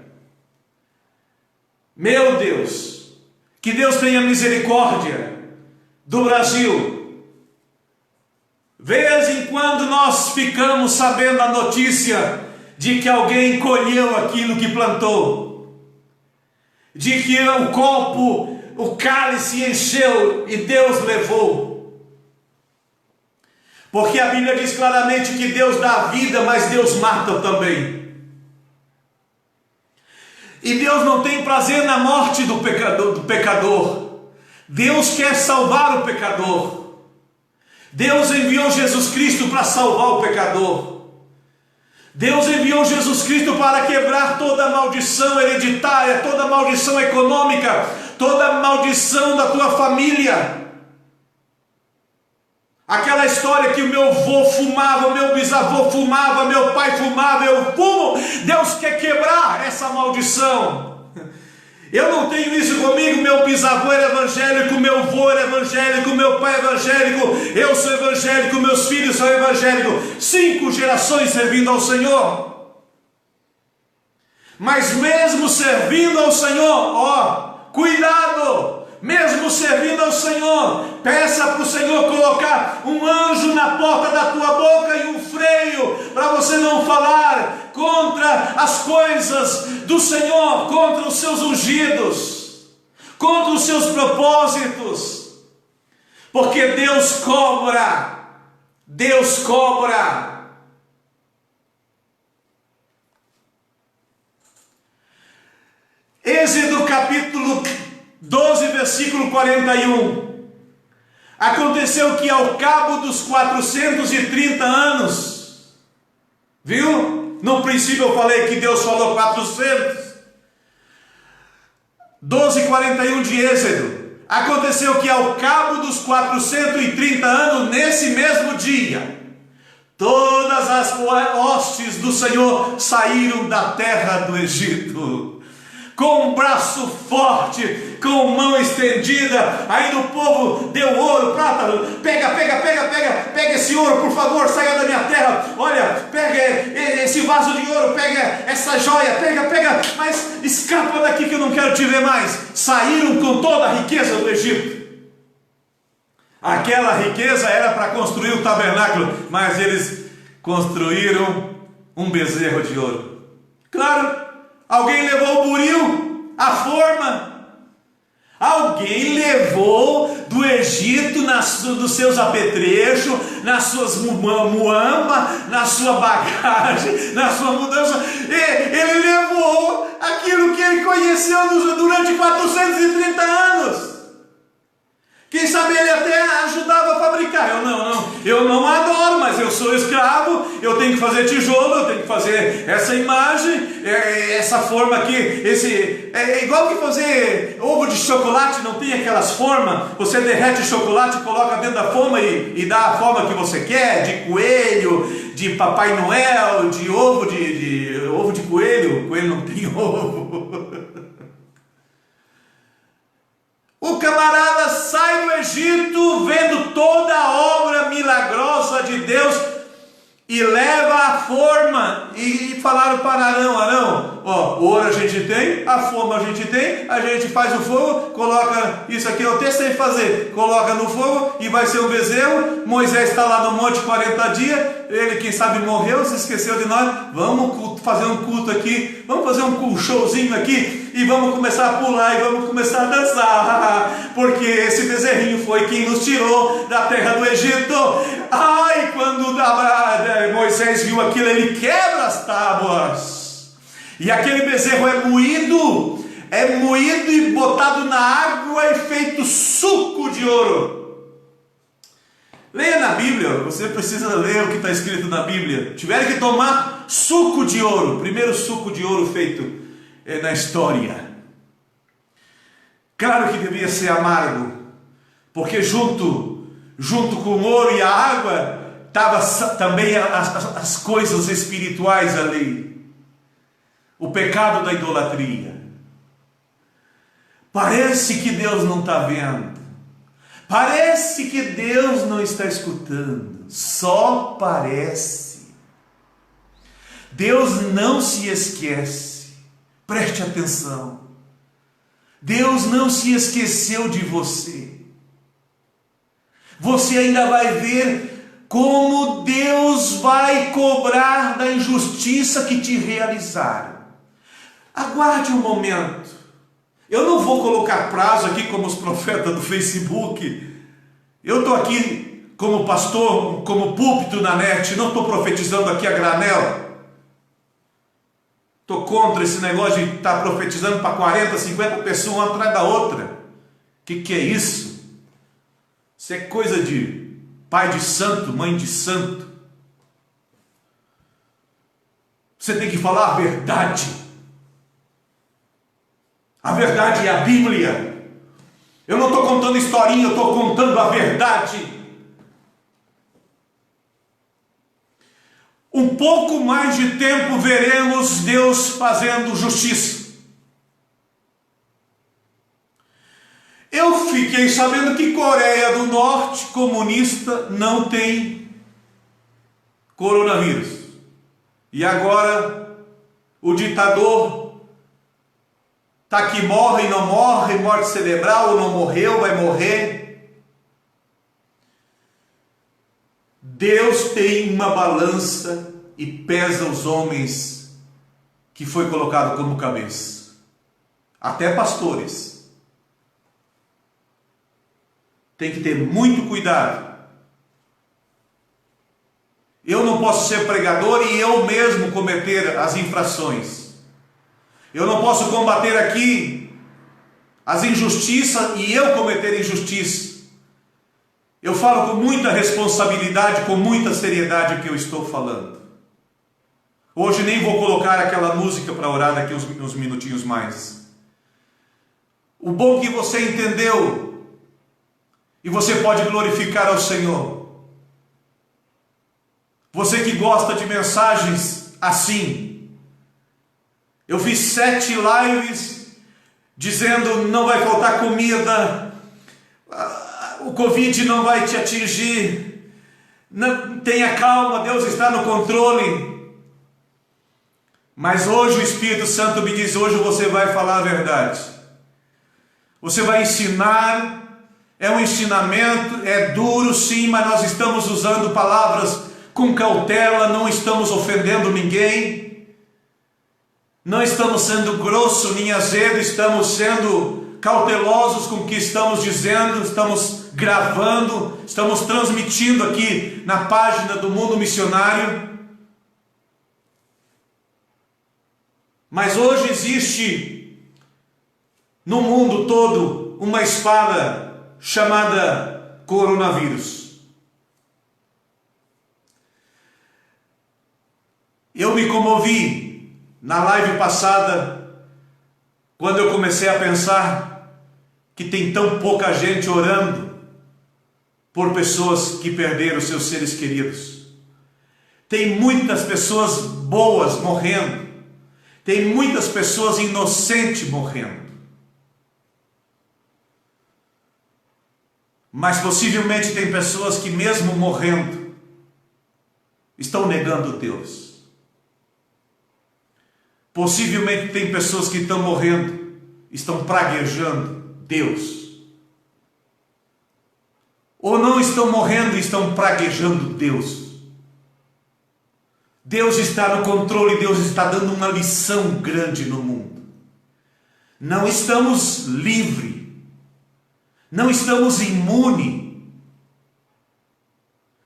Meu Deus, que Deus tenha misericórdia do Brasil. Vez em quando nós ficamos sabendo a notícia de que alguém colheu aquilo que plantou, de que o copo, o cálice encheu e Deus levou. Porque a Bíblia diz claramente que Deus dá a vida, mas Deus mata também. E Deus não tem prazer na morte do pecador. Deus quer salvar o pecador. Deus enviou Jesus Cristo para salvar o pecador. Deus enviou Jesus Cristo para quebrar toda maldição hereditária, toda maldição econômica, toda maldição da tua família. Aquela história que o meu avô fumava, o meu bisavô fumava, meu pai fumava, eu fumo. Deus quer quebrar essa maldição. Eu não tenho isso comigo. Meu bisavô era evangélico, meu avô era evangélico, meu pai é evangélico, eu sou evangélico, meus filhos são evangélicos. 5 gerações servindo ao Senhor. Mas mesmo servindo ao Senhor, cuidado! Mesmo servindo ao Senhor, peça para o Senhor colocar um anjo na porta da tua boca e um freio, para você não falar contra as coisas do Senhor, contra os seus ungidos, contra os seus propósitos, porque Deus cobra, Deus cobra. Êxodo capítulo 12, versículo 41. Aconteceu que ao cabo dos 430 anos, viu? No princípio eu falei que Deus falou 400. 12:41 de Êxodo. Aconteceu que ao cabo dos 430 anos, nesse mesmo dia, todas as hostes do Senhor saíram da terra do Egito, com um braço forte, com mão estendida. Aí o povo deu ouro, prata, pega esse ouro, por favor, saia da minha terra. Olha, pega esse vaso de ouro, pega essa joia, pega, mas escapa daqui que eu não quero te ver mais. Saíram com toda a riqueza do Egito. Aquela riqueza era para construir o tabernáculo, mas eles construíram um bezerro de ouro. Claro, alguém levou o buril, a forma. Alguém levou do Egito dos seus apetrechos, nas suas muamba, na sua bagagem, na sua mudança. Ele levou aquilo que ele conheceu durante 430 anos. Quem sabe ele até ajudava a fabricar. Eu não adoro, mas eu eu sou escravo, eu tenho que fazer tijolo, eu tenho que fazer essa imagem, essa forma aqui, é igual que fazer ovo de chocolate, não tem aquelas formas, você derrete o chocolate, coloca dentro da forma e dá a forma que você quer, de coelho, de Papai Noel, de ovo de coelho não tem ovo. O camarada sai do Egito vendo toda a obra milagrosa de Deus e leva a forma. E falaram para Arão: Arão, ó, o ouro a gente tem, a forma a gente tem, a gente faz o fogo, coloca isso aqui, eu até sei fazer, coloca no fogo e vai ser um bezerro. Moisés está lá no monte 40 dias, ele quem sabe morreu, se esqueceu de nós. Vamos fazer um culto aqui, vamos fazer um showzinho aqui e vamos começar a pular e vamos começar a dançar, porque esse bezerrinho foi quem nos tirou da terra do Egito. Ai, quando Moisés viu aquilo, ele quebra as tábuas, e aquele bezerro é moído e botado na água e feito suco de ouro. Leia na Bíblia, você precisa ler o que está escrito na Bíblia. Tiveram que tomar suco de ouro, primeiro suco de ouro feito na história. Claro que devia ser amargo, porque junto com o ouro e a água estava também as coisas espirituais ali, o pecado da idolatria. Parece que Deus não está vendo, parece que Deus não está escutando, só parece. Deus não se esquece. Preste atenção, Deus não se esqueceu de você. Você ainda vai ver como Deus vai cobrar da injustiça que te realizaram. Aguarde um momento. Eu não vou colocar prazo aqui como os profetas do Facebook. Eu estou aqui como pastor, como púlpito na net, não estou profetizando aqui a granel. Estou contra esse negócio de estar profetizando para 40, 50 pessoas uma atrás da outra. Que é isso? Isso é coisa de pai de santo, mãe de santo. Você tem que falar a verdade. A verdade é a Bíblia. Eu não estou contando historinha, eu estou contando a verdade. Um pouco mais de tempo veremos Deus fazendo justiça. Eu fiquei sabendo que Coreia do Norte, comunista, não tem coronavírus. E agora o ditador está que morre e não morre, morte cerebral ou não morreu, vai morrer. Deus tem uma balança e pesa os homens que foi colocado como cabeça. Até pastores. Tem que ter muito cuidado. Eu não posso ser pregador e eu mesmo cometer as infrações. Eu não posso combater aqui as injustiças e eu cometer injustiça. Eu falo com muita responsabilidade, com muita seriedade o que eu estou falando. Hoje nem vou colocar aquela música para orar daqui uns minutinhos mais. O bom que você entendeu e você pode glorificar ao Senhor. Você que gosta de mensagens assim. Eu fiz 7 lives dizendo não vai faltar comida, o Covid não vai te atingir, não, tenha calma, Deus está no controle. Mas hoje o Espírito Santo me diz, hoje você vai falar a verdade. Você vai ensinar. É um ensinamento, é duro sim, mas nós estamos usando palavras com cautela, não estamos ofendendo ninguém, não estamos sendo grosso nem azedo, estamos sendo cautelosos com o que estamos dizendo, estamos gravando, estamos transmitindo aqui na página do Mundo Missionário. Mas hoje existe no mundo todo uma espada chamada coronavírus. Eu me comovi na live passada, quando eu comecei a pensar que tem tão pouca gente orando por pessoas que perderam seus seres queridos. Tem muitas pessoas boas morrendo. Tem muitas pessoas inocentes morrendo. Mas possivelmente tem pessoas que mesmo morrendo, estão negando Deus. Possivelmente tem pessoas que estão morrendo, estão praguejando Deus. Ou não estão morrendo e estão praguejando Deus. Deus está no controle, Deus está dando uma lição grande no mundo. Não estamos livres, não estamos imunes,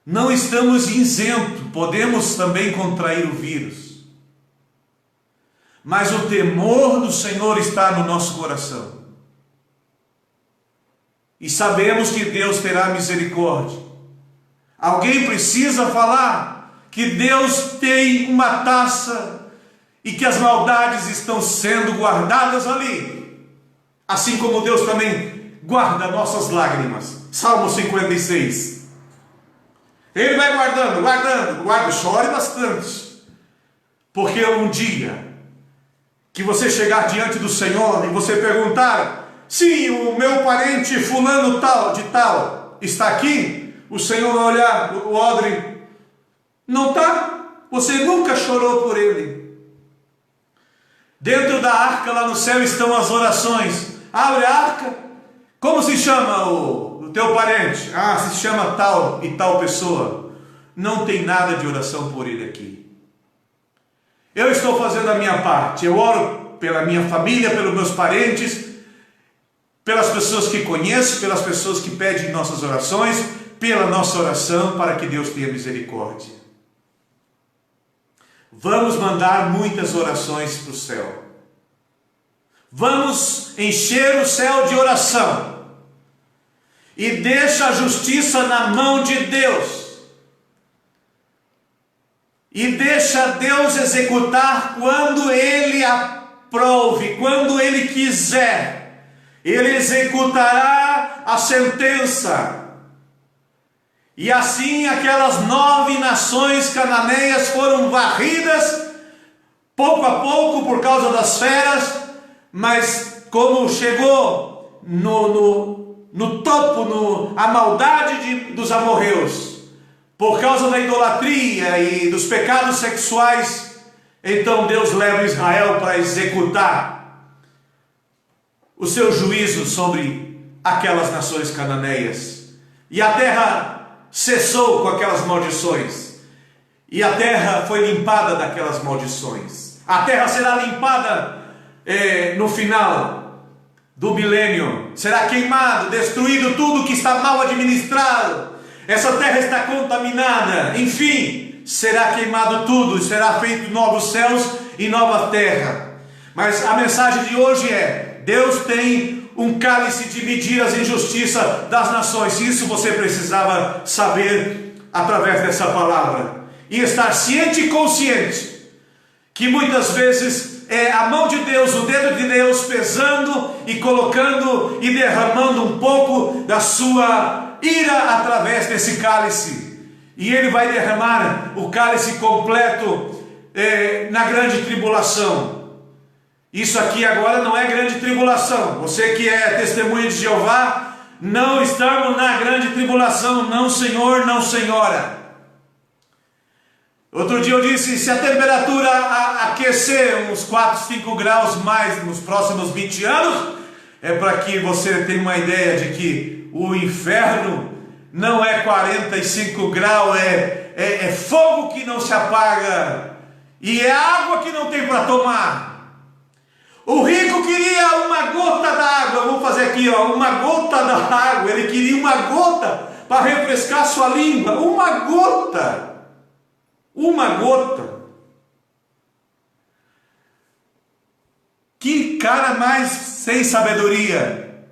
não estamos isentos, podemos também contrair o vírus. Mas o temor do Senhor está no nosso coração. E sabemos que Deus terá misericórdia. Alguém precisa falar que Deus tem uma taça e que as maldades estão sendo guardadas ali. Assim como Deus também guarda nossas lágrimas. Salmo 56. Ele vai guarda, chore bastante. Porque um dia que você chegar diante do Senhor e você perguntar: sim, o meu parente fulano tal, de tal, está aqui? O Senhor vai olhar o odre: não está? Você nunca chorou por ele. Dentro da arca lá no céu estão as orações. Abre a arca. Como se chama o teu parente? Ah, se chama tal e tal pessoa. Não tem nada de oração por ele aqui. Eu estou fazendo a minha parte. Eu oro pela minha família, pelos meus parentes, pelas pessoas que conheço, pelas pessoas que pedem nossas orações, pela nossa oração, para que Deus tenha misericórdia. Vamos mandar muitas orações para o céu. Vamos encher o céu de oração. E deixa a justiça na mão de Deus. E deixa Deus executar quando Ele aprove, quando Ele quiser. Ele executará a sentença. E assim aquelas 9 nações cananeias foram varridas, pouco a pouco, por causa das feras, mas como chegou no topo, a maldade dos amorreus, por causa da idolatria e dos pecados sexuais, então Deus leva Israel para executar o seu juízo sobre aquelas nações cananeias. E a terra cessou com aquelas maldições. E a terra foi limpada daquelas maldições. A terra será limpada no final do milênio. Será queimado, destruído tudo que está mal administrado. Essa terra está contaminada, enfim, será queimado tudo, será feito novos céus e nova terra. Mas a mensagem de hoje é: Deus tem um cálice de medir as injustiças das nações. Isso você precisava saber através dessa palavra. E estar ciente e consciente que muitas vezes é a mão de Deus, o dedo de Deus pesando e colocando e derramando um pouco da sua ira através desse cálice. E Ele vai derramar o cálice completo na grande tribulação. Isso aqui agora não é grande tribulação. Você que é testemunha de Jeová, não estamos na grande tribulação. Não, senhor, não, senhora. Outro dia eu disse: se a temperatura aquecer uns 4, 5 graus mais nos próximos 20 anos, é para que você tenha uma ideia de que o inferno não é 45 graus, é fogo que não se apaga, e é água que não tem para tomar. O rico queria uma gota da água. Vamos fazer aqui, uma gota da água. Ele queria uma gota para refrescar sua língua. Uma gota. Uma gota. Que cara mais sem sabedoria.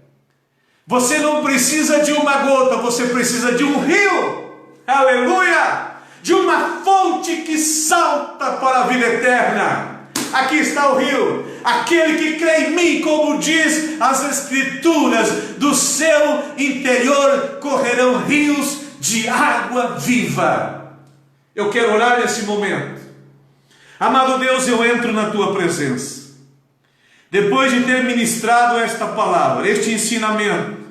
Você não precisa de uma gota, você precisa de um rio. Aleluia! de uma fonte que salta para a vida eterna. Aqui está o rio. Aquele que crê em mim, como diz as Escrituras, do seu interior correrão rios de água viva. Eu quero orar nesse momento. Amado Deus, eu entro na tua presença. Depois de ter ministrado esta palavra, este ensinamento,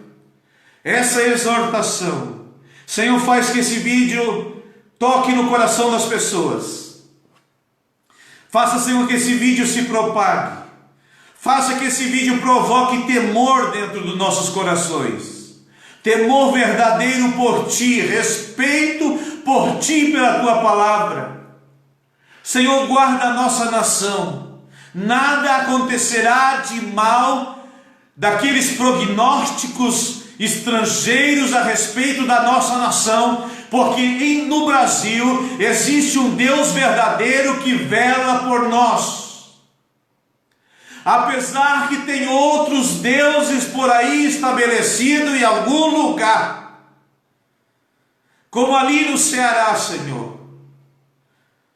essa exortação, Senhor, faz que esse vídeo toque no coração das pessoas. Faça, Senhor, que esse vídeo se propague. Faça que esse vídeo provoque temor dentro dos nossos corações. Temor verdadeiro por Ti, respeito por Ti e pela Tua palavra. Senhor, guarda a nossa nação. Nada acontecerá de mal daqueles prognósticos estrangeiros a respeito da nossa nação, porque no Brasil existe um Deus verdadeiro que vela por nós. Apesar que tem outros deuses por aí estabelecidos em algum lugar, como ali no Ceará, Senhor.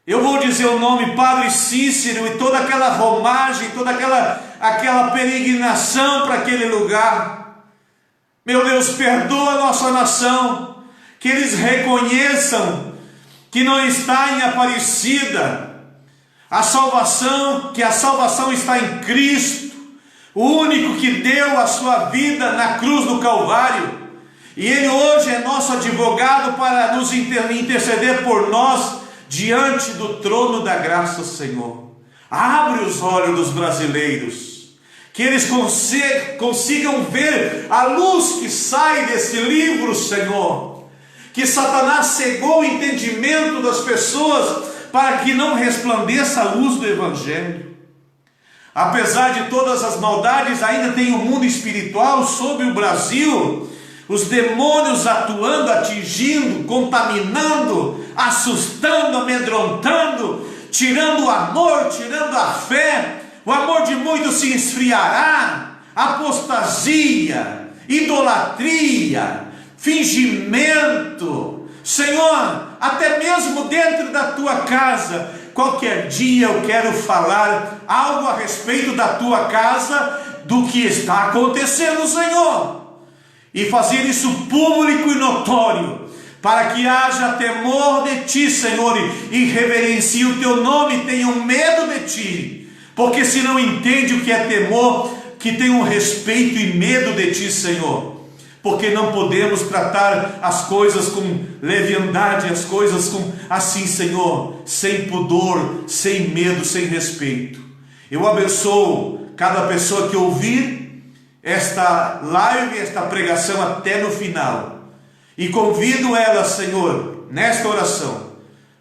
Eu vou dizer o nome Padre Cícero e toda aquela romagem, toda aquela peregrinação para aquele lugar. Meu Deus, perdoa a nossa nação, que eles reconheçam que não está em Aparecida, que a salvação está em Cristo, o único que deu a sua vida na cruz do Calvário, e Ele hoje é nosso advogado para nos interceder por nós, diante do trono da graça, Senhor. Abre os olhos dos brasileiros, que eles consigam ver a luz que sai desse livro, Senhor. Que Satanás cegou o entendimento das pessoas para que não resplandeça a luz do Evangelho. Apesar de todas as maldades, ainda tem um mundo espiritual sobre o Brasil, os demônios atuando, atingindo, contaminando, assustando, amedrontando, tirando o amor, tirando a fé. O amor de muitos se esfriará. Apostasia, idolatria, fingimento. Senhor, até mesmo dentro da tua casa, qualquer dia eu quero falar algo a respeito da tua casa, do que está acontecendo, Senhor. E fazer isso público e notório, para que haja temor de Ti, Senhor, e reverencie o Teu nome, tenham medo de Ti, porque se não entende o que é temor, que tenham respeito e medo de Ti, Senhor, porque não podemos tratar as coisas com leviandade, as coisas com assim, Senhor, sem pudor, sem medo, sem respeito. Eu abençoo cada pessoa que ouvir esta live, esta pregação até no final, e convido elas, Senhor, nesta oração,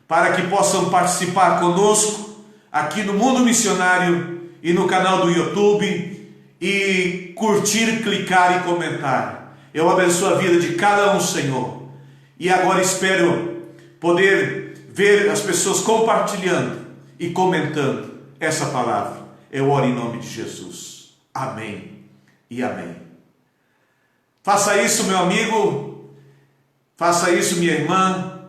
para que possam participar conosco aqui no Mundo Missionário e no canal do YouTube, e curtir, clicar e comentar. Eu abençoo a vida de cada um, Senhor, e agora espero poder ver as pessoas compartilhando e comentando essa palavra. Eu oro em nome de Jesus. Amém e amém. Faça isso, meu amigo, faça isso, minha irmã,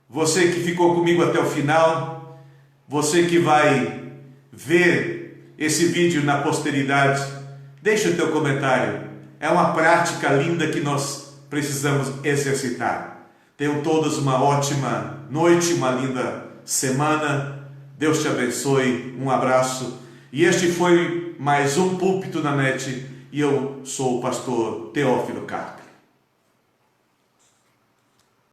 você que ficou comigo até o final, você que vai ver esse vídeo na posteridade, deixa o teu comentário. É uma prática linda que nós precisamos exercitar. Tenham todos uma ótima noite, uma linda semana. Deus te abençoe, um abraço. E este foi mais um Púlpito na Net, e eu sou o pastor Teófilo Carpe.